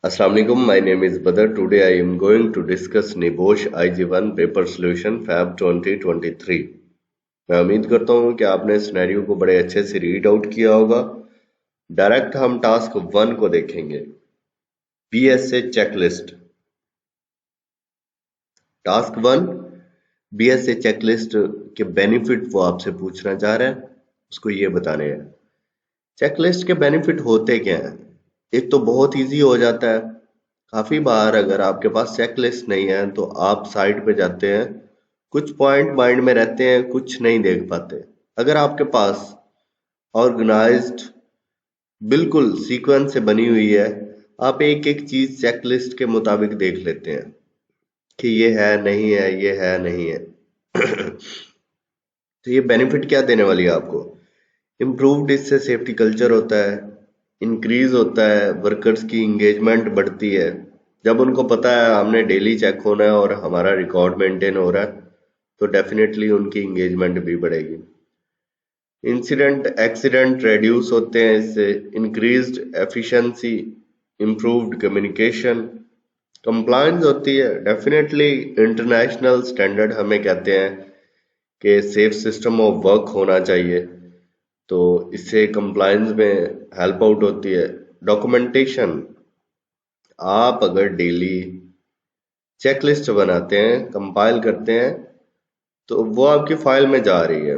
Assalamu alaikum. My name is Badr. Today I am going to discuss NIBOSH IG1 paper solution Feb 2023। मैं उम्मीद करता हूँ कि आपने सिनेरियो को बड़े अच्छे से रीड आउट किया होगा। डायरेक्ट हम टास्क 1 को देखेंगे। BSA checklist. Task 1 BSA checklist के बेनिफिट वो आपसे पूछना चाह रहे हैं, उसको ये बताने हैं। चेकलिस्ट के बेनिफिट होते क्या हैं? एक तो बहुत इजी हो जाता है। काफी बार अगर आपके पास चेकलिस्ट नहीं है तो आप साइट पे जाते हैं, कुछ पॉइंट माइंड में रहते हैं, कुछ नहीं देख पाते। अगर आपके पास ऑर्गेनाइज्ड बिल्कुल सीक्वेंस से बनी हुई है, आप एक एक चीज चेकलिस्ट के मुताबिक देख लेते हैं कि ये है नहीं है, ये है नहीं है। तो ये बेनिफिट क्या देने वाली है आपको? इम्प्रूव्ड इससे सेफ्टी कल्चर होता है, इंक्रीज होता है, वर्कर्स की इंगेजमेंट बढ़ती है। जब उनको पता है हमने डेली चेक होना है और हमारा रिकॉर्ड मेंटेन हो रहा है, तो डेफिनेटली उनकी इंगेजमेंट भी बढ़ेगी। इंसिडेंट एक्सीडेंट रेड्यूस होते हैं इससे, increased efficiency, improved communication, compliance होती है। डेफिनेटली इंटरनेशनल स्टैंडर्ड हमें कहते हैं कि सेफ सिस्टम ऑफ वर्क होना चाहिए, तो इससे कंप्लायंस में हेल्प आउट होती है। डॉक्यूमेंटेशन, आप अगर डेली चेकलिस्ट बनाते हैं, कंपाइल करते हैं, तो वो आपकी फाइल में जा रही है।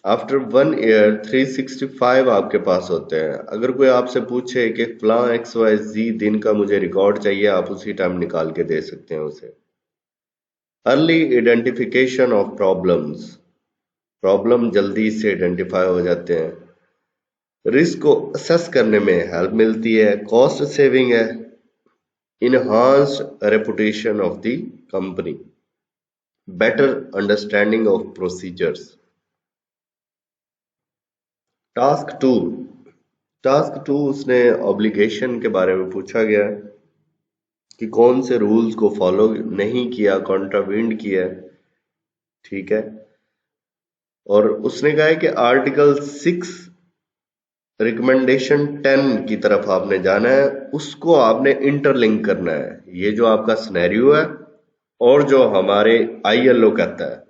आफ्टर 1 ईयर 365 आपके पास होते हैं। अगर कोई आपसे पूछे कि फलां XYZ दिन का मुझे रिकॉर्ड चाहिए, आप उसी टाइम निकाल के दे सकते हैं उसे। Early identification of problems, problem जल्दी से आइडेंटिफाई हो जाते हैं। रिस्क को असेस करने में हेल्प मिलती है, कॉस्ट सेविंग है, enhanced reputation of the company, better understanding of procedures. Task 2 उसने ऑब्लिगेशन के बारे में पूछा गया है कि कौन से रूल्स को फॉलो नहीं किया, कॉन्ट्राविंड किया, ठीक है। और उसने कहा है कि आर्टिकल 6 रिकमेंडेशन 10 की तरफ आपने जाना है, उसको आपने इंटरलिंक करना है। ये जो आपका सिनेरियो है और जो हमारे ILO कहता है,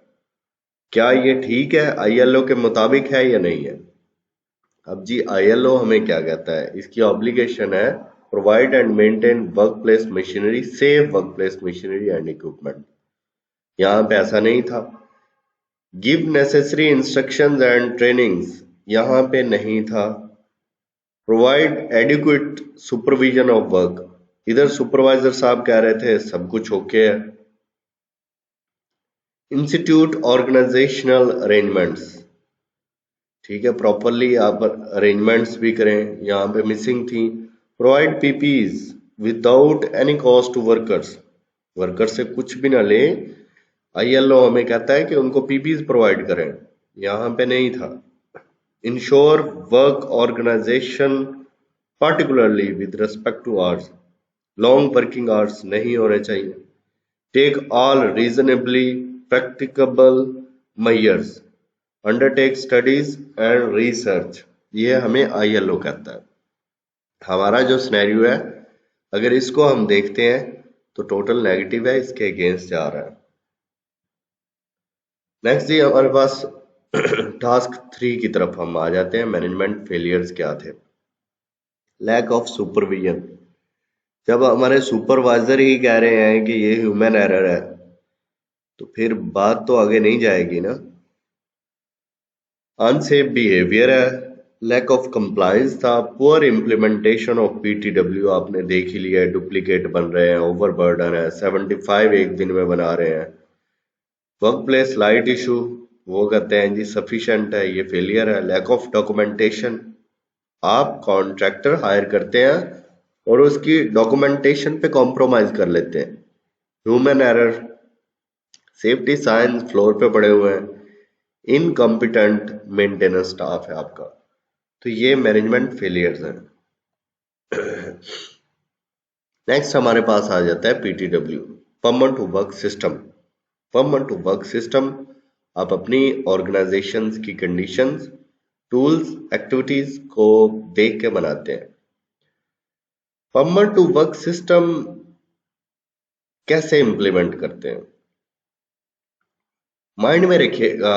क्या ये ठीक है, ILO के मुताबिक है या नहीं है। अब जी ILO हमें क्या कहता है, इसकी ऑब्लिगेशन है provide and maintain work place machinery, safe work place machinery and equipment. यहाँ पे ऐसा नहीं था। Give necessary instructions and trainings, यहाँ पे नहीं था। Provide adequate supervision of work, इधर सुपरवाइजर साहब कह रहे थे सब कुछ ओके है। इंस्टीट्यूट ऑर्गेनाइजेशनल अरेंजमेंट्स, ठीक है, प्रॉपरली आप अरेंजमेंट्स भी करें, यहाँ पे मिसिंग थी। Provide PPEs without any cost to workers, worker से कुछ भी ना ले, ILO हमें कहता है कि उनको PPEs प्रोवाइड करें, यहाँ पे नहीं था। Ensure work organisation particularly with respect to hours, long working hours नहीं होने चाहिए। Take all reasonably practicable measures, undertake studies and research, ये हमें ILO कहता है। हमारा जो सिनेरियो है, अगर इसको हम देखते हैं तो टोटल नेगेटिव है, इसके अगेंस्ट जा रहा है। नेक्स्ट जी हमारे पास टास्क 3 की तरफ हम आ जाते हैं। मैनेजमेंट फेलियर्स क्या थे? लैक ऑफ सुपरविजन, जब हमारे सुपरवाइजर ही कह रहे हैं कि ये ह्यूमन एरर है, तो फिर बात तो आगे नहीं जाएगी ना। अनसेफ बिहेवियर है, लैक ऑफ कंप्लायंस था, पुअर इम्प्लीमेंटेशन ऑफ PTW, आपने देख ही लिया है, डुप्लीकेट बन रहे हैं, ओवरबर्डन है, 75 एक दिन में बना रहे हैं। वर्क प्लेस लाइट इशू, वो कहते हैं जी सफिशिएंट है, ये फेलियर है। लैक ऑफ डॉक्यूमेंटेशन, आप कॉन्ट्रैक्टर हायर करते हैं और उसकी डॉक्यूमेंटेशन पे कॉम्प्रोमाइज कर लेते हैं। Human error, safety science floor पे पड़े हुए हैं, इनकम्पिटेंट मेंटेनेंस स्टाफ है आपका। तो ये मैनेजमेंट फेलियर्स हैं। नेक्स्ट हमारे पास आ जाता है PTW, permanent to work system. Permanent to work system आप अपनी ऑर्गेनाइजेशंस की कंडीशंस, टूल्स, एक्टिविटीज को देख के बनाते हैं। परमिट टू वर्क सिस्टम कैसे इंप्लीमेंट करते हैं? माइंड में रखिएगा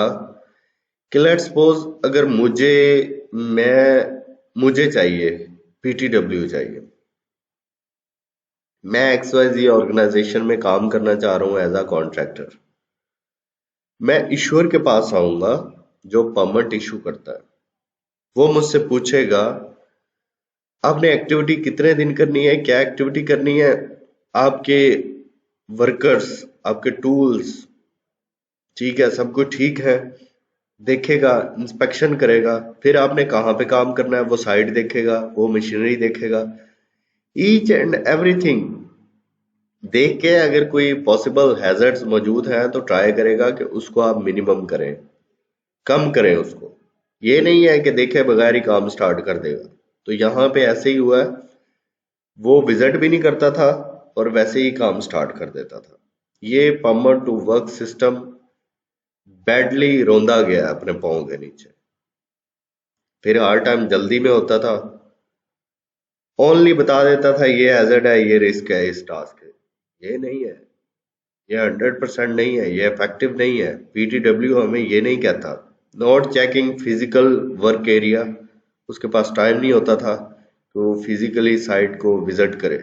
कि लेट्स सपोज अगर मुझे चाहिए, पीटीडब्ल्यू चाहिए, मैं XYZ ऑर्गेनाइजेशन में काम करना चाह रहा हूं एज अ कॉन्ट्रैक्टर। मैं ईश्वर के पास आऊंगा जो परमिट इशू करता है। वो मुझसे पूछेगा आपने एक्टिविटी कितने दिन करनी है, क्या एक्टिविटी करनी है, आपके वर्कर्स, आपके टूल्स ठीक है, सब कुछ ठीक है, देखेगा, इंस्पेक्शन करेगा, फिर आपने कहाँ पे काम करना है वो साइट देखेगा, वो मशीनरी देखेगा, ईच एंड एवरीथिंग देख के अगर कोई पॉसिबल हैजर्ड्स मौजूद हैं तो ट्राई करेगा कि उसको आप मिनिमम करें, कम करें उसको। ये नहीं है कि देखे बगैर ही काम स्टार्ट कर देगा। तो यहाँ पे ऐसे ही हुआ है, वो विजिट भी नहीं करता था और वैसे ही काम स्टार्ट कर देता था। ये permit to work system badly रोंदा गया अपने पाँव के नीचे। फिर हर टाइम जल्दी में होता था, ओनली बता देता था ये हैजर्ड है, ये रिस्क है, इस टास्क है। ये नहीं है, ये 100% नहीं है, ये इफेक्टिव नहीं है। पीटीडब्ल्यू हमें ये नहीं कहता। Not checking physical work area, उसके पास टाइम नहीं होता था तो फिजिकली साइट को विजिट करे।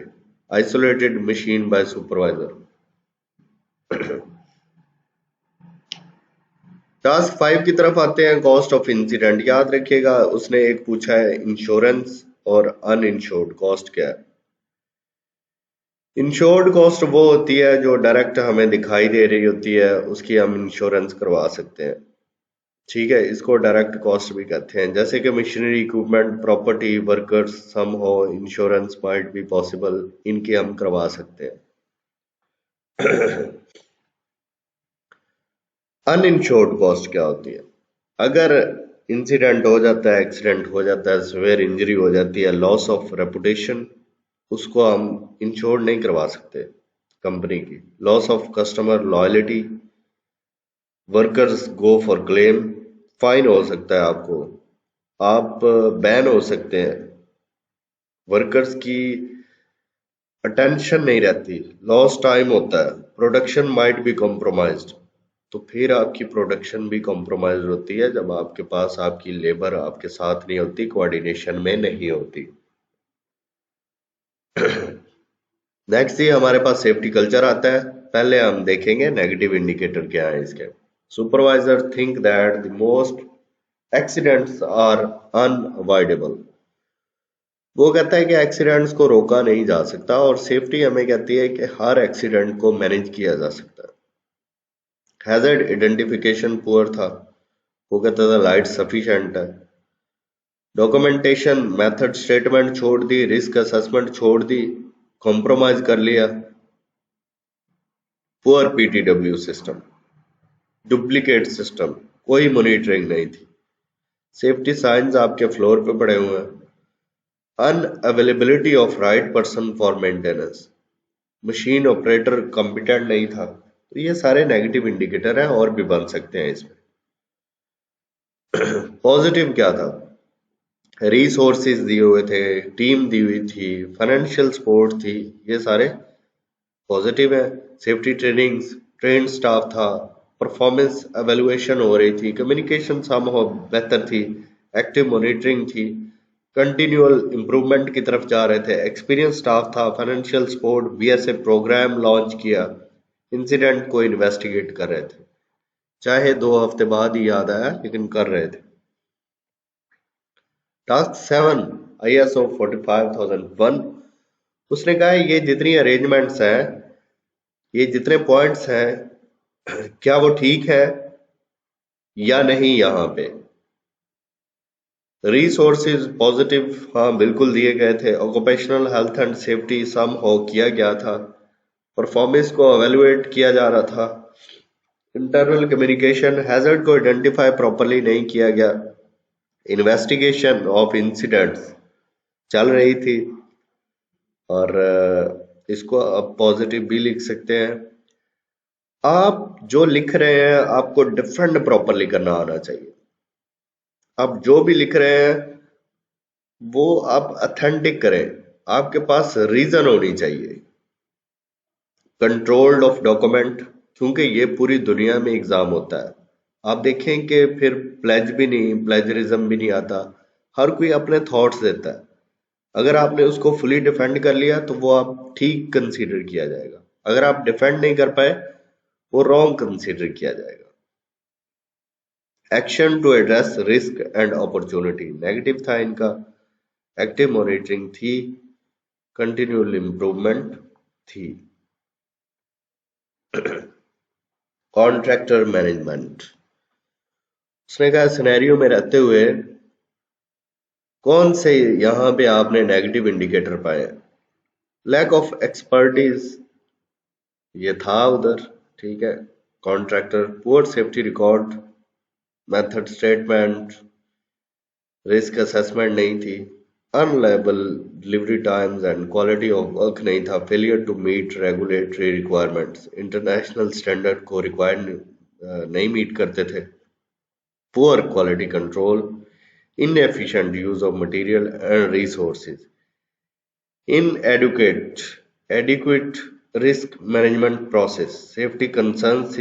Isolated machine by supervisor. Task 5 की तरफ आते हैं, कॉस्ट ऑफ इंसिडेंट। याद रखिएगा उसने एक पूछा है इंश्योरेंस और अनइंश्योर्ड कॉस्ट क्या है। इंश्योर्ड कॉस्ट वो होती है जो डायरेक्ट हमें दिखाई दे रही होती है, उसकी हम इंश्योरेंस करवा सकते हैं, ठीक है। इसको डायरेक्ट कॉस्ट भी कहते हैं, जैसे कि मशीनरी, इक्विपमेंट, प्रॉपर्टी, वर्कर्स, सम हो इंश्योरेंस माइट बी पॉसिबल, इनके हम करवा सकते हैं। अनइंश्योर्ड कॉस्ट क्या होती है? अगर इंसिडेंट हो जाता है, एक्सीडेंट हो जाता है, सिवियर इंजरी हो जाती है, लॉस ऑफ रेपुटेशन, उसको हम इंश्योर नहीं करवा सकते कंपनी की। Loss of customer loyalty, workers go for claim, fine हो सकता है आपको, आप बैन हो सकते हैं, वर्कर्स की अटेंशन नहीं रहती, लॉस टाइम होता है, प्रोडक्शन माइट बी कॉम्प्रोमाइज्ड। तो फिर आपकी प्रोडक्शन भी कॉम्प्रोमाइज होती है जब आपके पास आपकी लेबर आपके साथ नहीं होती, कोऑर्डिनेशन में नहीं होती। नेक्स्ट ये हमारे पास सेफ्टी कल्चर आता है। पहले हम देखेंगे नेगेटिव इंडिकेटर क्या है इसके। Supervisor think that the most accidents are unavoidable. वो कहता है कि एक्सीडेंट्स को रोका नहीं जा सकता, और सेफ्टी हमें कहती है कि हर एक्सीडेंट को मैनेज किया जा सकता है। हैजर्ड आइडेंटिफिकेशन पुअर था, वो कहता था लाइट सफिशिएंट है। डॉक्यूमेंटेशन मेथड स्टेटमेंट छोड़ दी, रिस्क असेसमेंट छोड़ दी, कॉम्प्रोमाइज कर लिया। Poor PTW system, duplicate system, कोई मॉनिटरिंग नहीं थी, सेफ्टी साइंस आपके फ्लोर पे पड़े हुए हैं, unavailability of right person for maintenance, machine operator competent नहीं था। तो ये सारे नेगेटिव इंडिकेटर हैं, और भी बन सकते हैं इसमें। पॉजिटिव क्या था? रिसोर्सेज दिए हुए थे, टीम दी हुई थी, फाइनेंशियल सपोर्ट थी, ये सारे पॉजिटिव है। सेफ्टी ट्रेनिंग्स, ट्रेन स्टाफ था, परफॉर्मेंस एवेल्युएशन हो रही थी, कम्युनिकेशन समहाउ बेहतर थी, एक्टिव मॉनिटरिंग थी, कंटिन्यूअल इंप्रूवमेंट की तरफ जा रहे थे, एक्सपीरियंस स्टाफ था, financial support, BSA programme launch किया, इंसिडेंट को इन्वेस्टिगेट कर रहे थे, चाहे 2 हफ्ते बाद ही याद आया लेकिन कर रहे थे। टास्क 7 ISO 45001, उसने कहा है ये जितनी अरेंजमेंट्स हैं, ये जितने पॉइंट्स हैं, क्या वो ठीक है या नहीं। यहाँ पे रिसोर्सेज पॉजिटिव, हाँ बिल्कुल दिए गए थे। ऑक्यूपेशनल हेल्थ एंड सेफ्टी सम हो किया गया था, परफॉर्मेंस को एवेलुएट किया जा रहा था, इंटरनल कम्युनिकेशन हैजर्ड को आइडेंटिफाई प्रॉपरली नहीं किया गया, इन्वेस्टिगेशन ऑफ इंसिडेंट्स चल रही थी। और इसको आप पॉजिटिव भी लिख सकते हैं। आप जो लिख रहे हैं आपको डिफरेंट प्रॉपरली करना आना चाहिए। आप जो भी लिख रहे हैं वो आप ऑथेंटिक करें, आपके पास रीजन होनी चाहिए। कंट्रोल्ड ऑफ डॉक्यूमेंट, क्योंकि ये पूरी दुनिया में एग्जाम होता है। आप देखें कि फिर प्लेज भी नहीं, प्लेजरिज्म भी नहीं आता, हर कोई अपने थॉट्स देता है। अगर आपने उसको फुली डिफेंड कर लिया तो वो आप ठीक कंसीडर किया जाएगा, अगर आप डिफेंड नहीं कर पाए वो रॉन्ग कंसीडर किया जाएगा। Action to address risk and opportunity negative था इनका। एक्टिव मॉनिटरिंग थी, कंटिन्यूअल इम्प्रूवमेंट थी। कॉन्ट्रैक्टर मैनेजमेंट, उसने कहा सिनेरियो में रहते हुए कौन से यहां पे आपने नेगेटिव इंडिकेटर पाए? लैक ऑफ एक्सपर्टीज, ये था उधर, ठीक है। Contractor, poor safety record, method statement, risk assessment नहीं थी, unreliable delivery times and quality of work नहीं था, failure to meet regulatory requirements, international standard को रिक्वायर नहीं मीट करते थे, poor quality control, inefficient use of material and resources, adequate risk management process, safety concerns,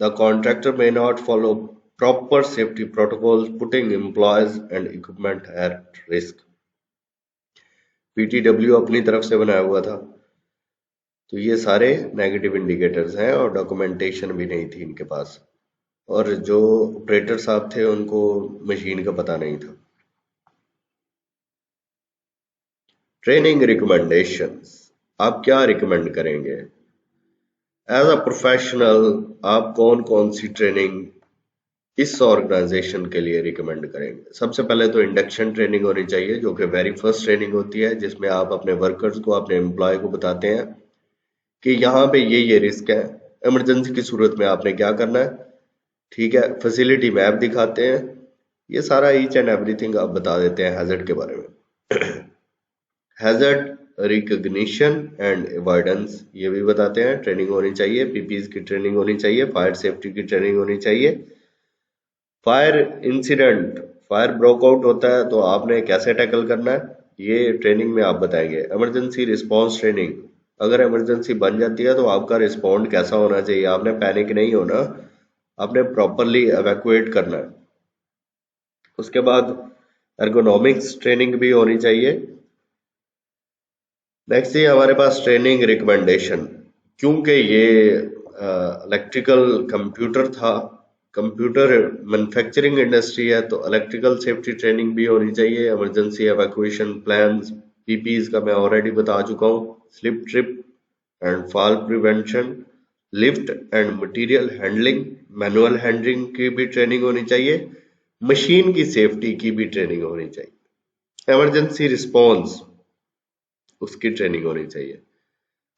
the contractor may not follow proper safety protocols, putting employees and equipment at risk. PTW अपनी तरफ से बनाया हुआ था। तो ये सारे नेगेटिव इंडिकेटर्स हैं और डॉक्यूमेंटेशन भी नहीं थी इनके पास, और जो ऑपरेटर साहब थे उनको मशीन का पता नहीं था। ट्रेनिंग रिकमेंडेशंस, आप क्या रिकमेंड करेंगे एज अ प्रोफेशनल? आप कौन कौन सी ट्रेनिंग इस ऑर्गेनाइजेशन के लिए रिकमेंड करेंगे? सबसे पहले तो इंडक्शन ट्रेनिंग होनी चाहिए, जो कि वेरी फर्स्ट ट्रेनिंग होती है, जिसमें आप अपने वर्कर्स को, अपने एम्प्लॉय को बताते हैं कि यहाँ पे ये रिस्क है, इमरजेंसी की सूरत में आपने क्या करना है, ठीक है। फैसिलिटी मैप दिखाते हैं, ये सारा ईच एंड एवरीथिंग आप बता देते हैं हैजर्ड के बारे में। हैजर्ड रिकग्निशन एंड अवॉइडेंस, ये भी बताते हैं, ट्रेनिंग होनी चाहिए, पीपीज की ट्रेनिंग होनी चाहिए, फायर सेफ्टी की ट्रेनिंग होनी चाहिए। फायर इंसिडेंट, फायर ब्रोकआउट होता है तो आपने कैसे टैकल करना है, ये ट्रेनिंग में आप बताएंगे। इमरजेंसी रिस्पांस ट्रेनिंग, अगर इमरजेंसी बन जाती है तो आपका रिस्पॉन्ड कैसा होना चाहिए, आपने पैनिक नहीं होना, आपने प्रॉपरली एवैक्यूएट करना है। उसके बाद एर्गोनॉमिक्स ट्रेनिंग भी होनी चाहिए। नेक्स्ट है हमारे पास ट्रेनिंग रिकमेंडेशन, क्योंकि ये इलेक्ट्रिकल कंप्यूटर था, कंप्यूटर मैन्युफैक्चरिंग इंडस्ट्री है, तो इलेक्ट्रिकल सेफ्टी ट्रेनिंग भी होनी चाहिए। इमरजेंसी एवैक्यूएशन प्लान्स, पीपीज का मैं ऑलरेडी बता चुका हूँ, slip trip and fall prevention, lift and material handling, manual handling की भी ट्रेनिंग होनी चाहिए, मशीन की सेफ्टी की भी ट्रेनिंग होनी चाहिए, इमरजेंसी रिस्पॉन्स उसकी ट्रेनिंग होनी चाहिए।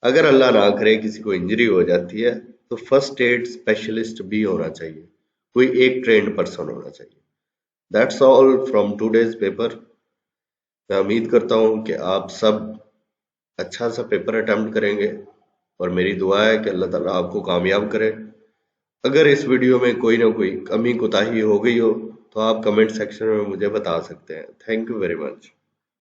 अगर अल्लाह ना करे किसी को इंजरी हो जाती है तो फर्स्ट एड स्पेशलिस्ट भी होना चाहिए, कोई एक ट्रेंड पर्सन होना चाहिए। That's all from today's paper. मैं उम्मीद करता हूँ कि आप सब अच्छा सा पेपर अटेम्प्ट करेंगे और मेरी दुआ है कि अल्लाह ताला आपको कामयाब करे। अगर इस वीडियो में कोई ना कोई कमी कोताही हो गई हो तो आप कमेंट सेक्शन में मुझे बता सकते हैं। Thank you very much.